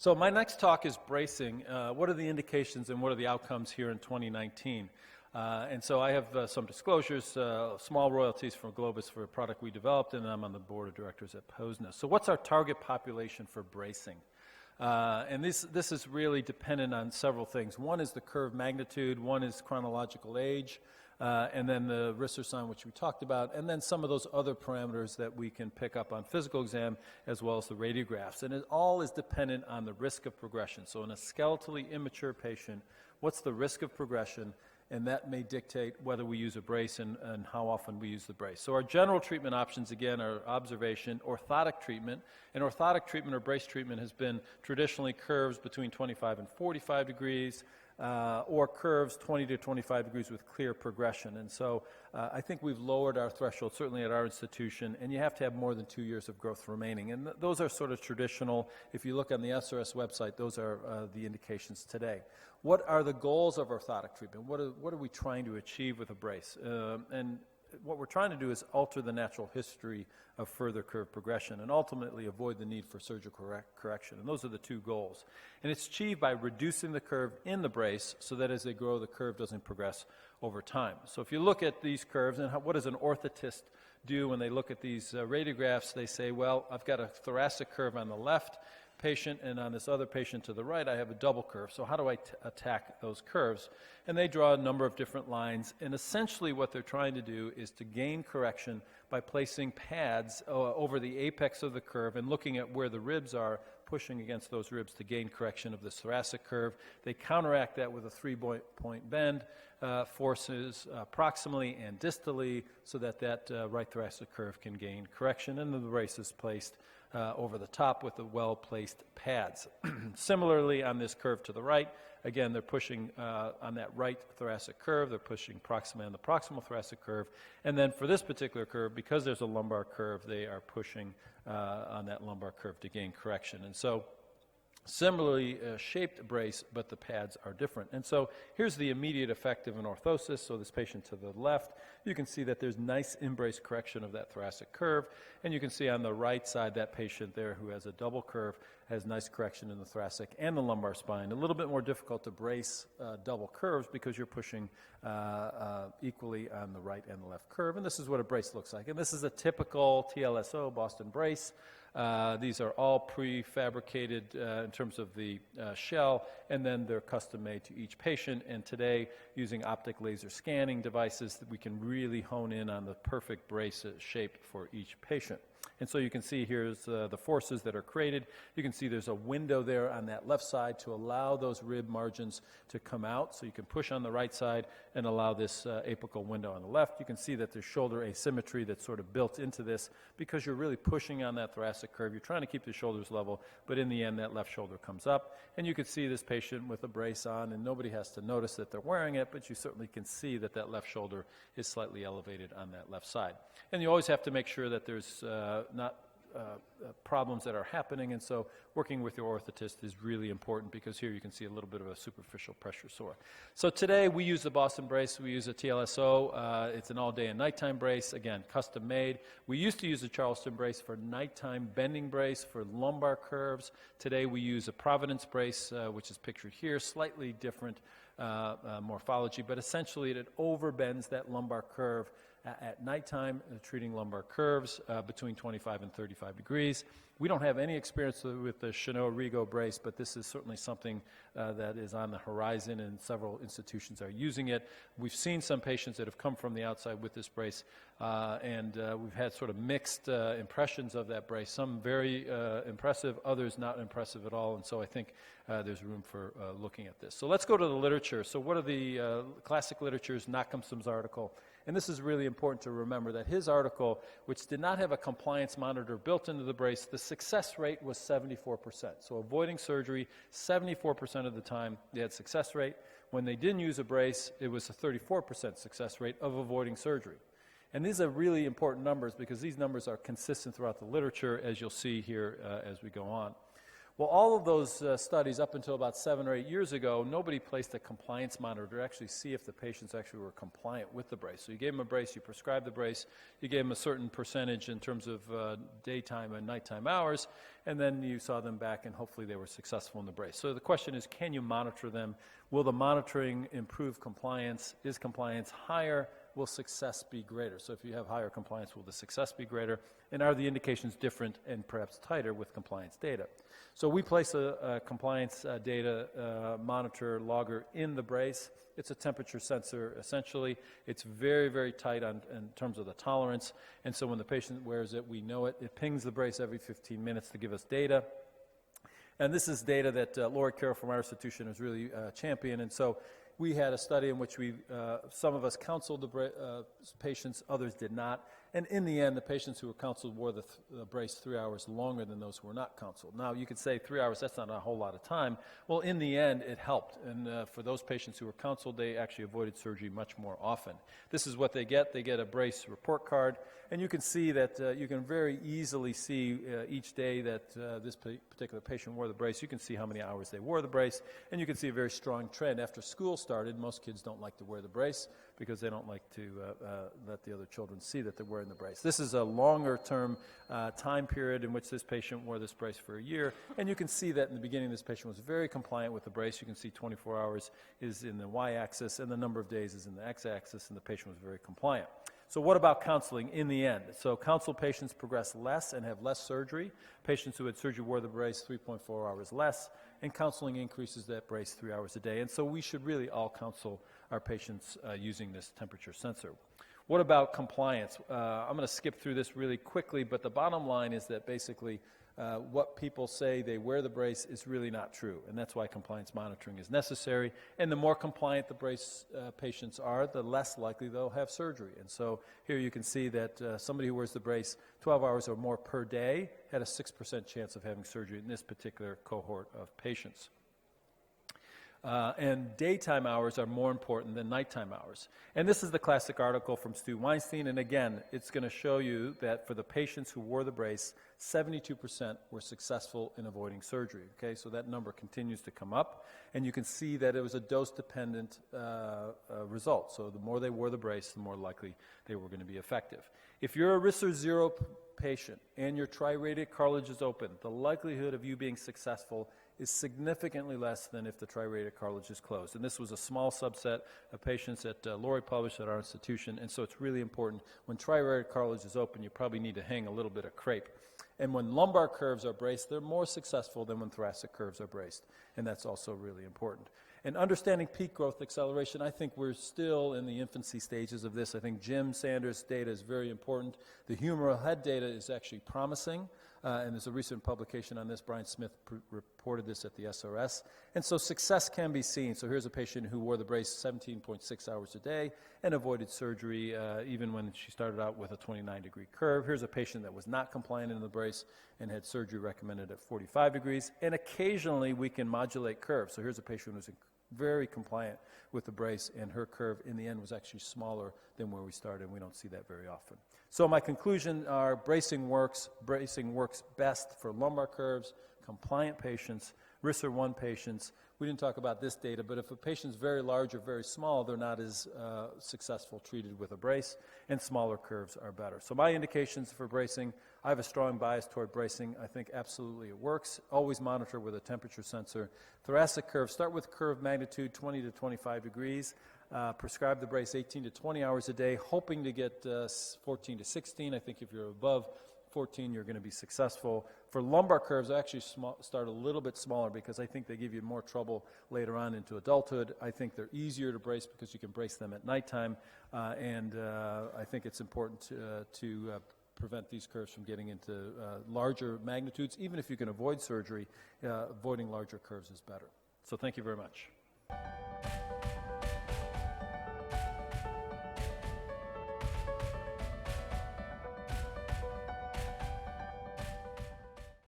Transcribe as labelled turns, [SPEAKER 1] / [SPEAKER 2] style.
[SPEAKER 1] So my next talk is bracing. What are the indications and what are the outcomes here in 2019? And so I have some disclosures, small royalties from Globus for a product we developed, and I'm on the board of directors at Posna. So what's our target population for bracing? And this is really dependent on several things. One is the curve magnitude, one is chronological age, and then the Risser sign, which we talked about, and then some of those other parameters that we can pick up on physical exam as well as the radiographs. And it all is dependent on the risk of progression. So in a skeletally immature patient, what's the risk of progression? And that may dictate whether we use a brace and how often we use the brace. So our general treatment options, again, are observation, orthotic treatment. And orthotic treatment or brace treatment has been traditionally curves between 25 and 45 degrees, or curves 20 to 25 degrees with clear progression. And so I think we've lowered our threshold, certainly at our institution, and you have to have more than 2 years of growth remaining. And those are sort of traditional. If you look on the SRS website, those are the indications today. What are the goals of orthotic treatment? What are we trying to achieve with a brace? And what we're trying to do is alter the natural history of further curve progression and ultimately avoid the need for surgical correction. And those are the two goals. And it's achieved by reducing the curve in the brace so that as they grow, the curve doesn't progress over time. So if you look at these curves, and what does an orthotist do when they look at these radiographs? They say, well, I've got a thoracic curve on the left patient, and on this other patient to the right, I have a double curve. So how do I attack those curves? And they draw a number of different lines, and essentially what they're trying to do is to gain correction by placing pads over the apex of the curve and looking at where the ribs are, pushing against those ribs to gain correction of this thoracic curve. They counteract that with a 3-point bend, forces proximally and distally so that right thoracic curve can gain correction, and then the brace is placed over the top with the well-placed pads. Similarly, on this curve to the right, again, they're pushing on that right thoracic curve, they're pushing proximally on the proximal thoracic curve, and then for this particular curve, because there's a lumbar curve, they are pushing on that lumbar curve to gain correction. And so similarly shaped brace, but the pads are different. And so here's the immediate effect of an orthosis. So this patient to the left, you can see that there's nice in-brace correction of that thoracic curve. And you can see on the right side, that patient there who has a double curve has nice correction in the thoracic and the lumbar spine. A little bit more difficult to brace double curves because you're pushing equally on the right and the left curve. And this is what a brace looks like. And this is a typical TLSO Boston brace. These are all prefabricated in terms of the shell, and then they're custom made to each patient. And today, using optic laser scanning devices, we can really hone in on the perfect brace shape for each patient. And so you can see here's the forces that are created. You can see there's a window there on that left side to allow those rib margins to come out. So you can push on the right side and allow this apical window on the left. You can see that there's shoulder asymmetry that's sort of built into this because you're really pushing on that thoracic curve. You're trying to keep the shoulders level, but in the end, that left shoulder comes up. And you can see this patient with a brace on, and nobody has to notice that they're wearing it, but you certainly can see that that left shoulder is slightly elevated on that left side. And you always have to make sure that there's not problems that are happening, and so working with your orthotist is really important because here you can see a little bit of a superficial pressure sore. So today we use the Boston brace. We use a TLSO. It's an all-day and nighttime brace, again, custom made. We used to use a Charleston brace for nighttime bending brace for lumbar curves. Today we use a Providence brace, which is pictured here, slightly different morphology, but essentially it overbends that lumbar curve at nighttime, treating lumbar curves between 25 and 35 degrees. We don't have any experience with the Chanot Rigo brace, but this is certainly something that is on the horizon, and several institutions are using it. We've seen some patients that have come from the outside with this brace, and we've had sort of mixed impressions of that brace. Some very impressive, others not impressive at all, and so I think there's room for looking at this. So let's go to the literature. So what are the classic literatures? Nachemson's article. And this is really important to remember that his article, which did not have a compliance monitor built into the brace, the success rate was 74%. So avoiding surgery, 74% of the time they had success rate. When they didn't use a brace, it was a 34% success rate of avoiding surgery. And these are really important numbers because these numbers are consistent throughout the literature, as you'll see here as we go on. Well, all of those studies up until about 7 or 8 years ago, nobody placed a compliance monitor to actually see if the patients actually were compliant with the brace. So you gave them a brace, you prescribed the brace, you gave them a certain percentage in terms of daytime and nighttime hours, and then you saw them back and hopefully they were successful in the brace. So the question is, can you monitor them? Will the monitoring improve compliance? Is compliance higher? Will success be greater? So if you have higher compliance, will the success be greater? And are the indications different and perhaps tighter with compliance data? So we place a compliance data monitor logger in the brace. It's a temperature sensor, essentially. It's very, very tight in terms of the tolerance. And so when the patient wears it, we know it. It pings the brace every 15 minutes to give us data. And this is data that Laura Carroll from our institution has really championed. And so we had a study in which some of us counseled the patients, others did not. And in the end, the patients who were counseled wore the brace 3 hours longer than those who were not counseled. Now, you could say 3 hours, that's not a whole lot of time. Well, in the end, it helped. And for those patients who were counseled, they actually avoided surgery much more often. This is what they get. They get a brace report card. And you can see that you can very easily see each day that this particular patient wore the brace. You can see how many hours they wore the brace. And you can see a very strong trend. After school started, most kids don't like to wear the brace because they don't like to let the other children see that they're wearing the brace. This is a longer-term time period in which this patient wore this brace for a year. And you can see that in the beginning, this patient was very compliant with the brace. You can see 24 hours is in the y-axis, and the number of days is in the x-axis, and the patient was very compliant. So what about counseling in the end? So counseled patients progress less and have less surgery. Patients who had surgery wore the brace 3.4 hours less, and counseling increases that brace 3 hours a day. And so we should really all counsel our patients using this temperature sensor. What about compliance? I'm going to skip through this really quickly, but the bottom line is that basically what people say they wear the brace is really not true, and that's why compliance monitoring is necessary. And the more compliant the brace patients are, the less likely they'll have surgery. And so here you can see that somebody who wears the brace 12 hours or more per day had a 6% chance of having surgery in this particular cohort of patients. And daytime hours are more important than nighttime hours. And this is the classic article from Stu Weinstein. And again, it's going to show you that for the patients who wore the brace, 72% were successful in avoiding surgery. Okay, so that number continues to come up. And you can see that it was a dose-dependent result. So the more they wore the brace, the more likely they were going to be effective. If you're a RISR 0 patient and your tri-radiate cartilage is open, the likelihood of you being successful is significantly less than if the tri-radiate cartilage is closed. And this was a small subset of patients that Lori published at our institution, and so it's really important. When tri-radiate cartilage is open, you probably need to hang a little bit of crepe. And when lumbar curves are braced, they're more successful than when thoracic curves are braced, and that's also really important. And understanding peak growth acceleration, I think we're still in the infancy stages of this. I think Jim Sanders' data is very important. The humeral head data is actually promising. And there's a recent publication on this. Brian Smith reported this at the SRS. And so success can be seen. So here's a patient who wore the brace 17.6 hours a day and avoided surgery even when she started out with a 29-degree curve. Here's a patient that was not compliant in the brace and had surgery recommended at 45 degrees. And occasionally we can modulate curves. So here's a patient who's very compliant with the brace, and her curve in the end was actually smaller than where we started, and we don't see that very often. So my conclusion are bracing works best for lumbar curves, compliant patients, RISR 1 patients. We didn't talk about this data, but if a patient's very large or very small, they're not as successful treated with a brace, and smaller curves are better. So my indications for bracing, I have a strong bias toward bracing. I think absolutely it works. Always monitor with a temperature sensor. Thoracic curve, start with curve magnitude 20 to 25 degrees. Prescribe the brace 18 to 20 hours a day, hoping to get 14 to 16. I think if you're above 14, you're going to be successful. For lumbar curves, I actually start a little bit smaller because I think they give you more trouble later on into adulthood. I think they're easier to brace because you can brace them at nighttime, and I think it's important to prevent these curves from getting into larger magnitudes. Even if you can avoid surgery, avoiding larger curves is better. So thank you very much.